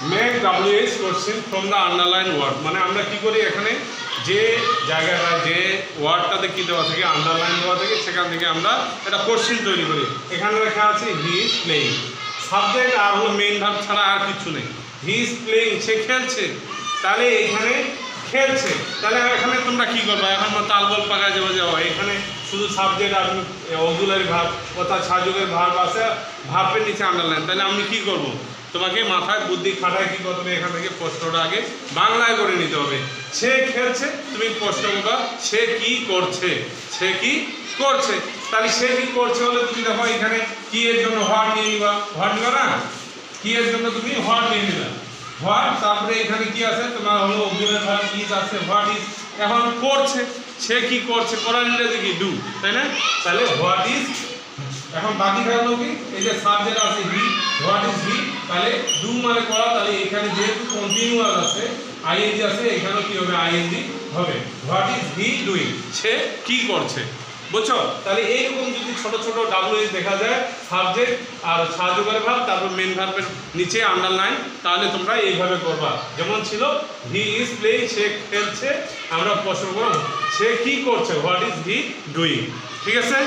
Make WH question from the underline word, মানে আমরা কি করি এখানে যে জায়গাটা যে ওয়ার্ডটাতে কি দেওয়া থাকে আন্ডারলাইন দেওয়া থাকে সেখান থেকে আমরা একটা কোশ্চেন তৈরি করি। এখানে লেখা আছে হি ইজ প্লেইং, সাবজেক্ট আর হলো মেইন ভার্ব ছাড়া আর কিছু নেই। হি ইজ প্লেইং, সে খেলছে, তাহলে এখানে খেলছে, তাহলে এখানে তোমরা কি করবে এখন তালগোল পাকা যাবে যাওয়া, এখানে শুধু সাবজেক্ট আর অক্সিলারি ভার্ব অর্থাৎ সাহায্যের ভার্ব আছে, ভার্বের নিচে আন্ডারলাইন। তাহলে আমি কি করব, তোমাকে মাথায় বুদ্ধি খাটায় কি করতে হবে, এখান থেকে প্রশ্নটা আগে বাংলায় করে নিতে হবে। সে খেলছে, তুমি প্রশ্ন করবা সে কি করছে, সে কি করছে। তাহলে সে কি করছে হলে তুমি দেখো এখানে কি এর জন্য হোয়াট নিয়ে নিবা, হোয়াট নিবা না, কি এর জন্য তুমি হোয়াট নিয়ে নিবা, হোয়াট, তারপরে এখানে কি আছে তোমার হলো অক্সিলারি ভার্ব ইজ আছে, হোয়াট ইজ। এখন করছে, সে কি করছে, করার ইংরেজি কি ডু, তাই না, তাহলে হোয়াট ইজ। এখন বাকি থাকলো কি, এই যে সাবজেক্ট আছে হি, হোয়াট ইজ হি, তাহলে ডু মানে করা, তাহলে এখানে যেহেতু কন্টিনিউয়াস আছে আইএনজি আছে, এখানেও কি হবে আইএনজি হবে। হোয়াট ইজ হি ডুইং, সে কি করছে, বুঝছো। তাহলে এইরকম যদি ছোট ছোট WH দেখা যায় সাবজেক্ট আর সাহায্যকারী ভার্ব তারপর মেইন ভার্বের নিচে আন্ডারলাইন, তাহলে তোমরা এইভাবে করবা। যেমন ছিল হি ইজ প্লেইং, সে খেলছে, আমরা প্রশ্ন করব সে কি করছে, হোয়াট ইজ হি ডুইং, ঠিক আছে।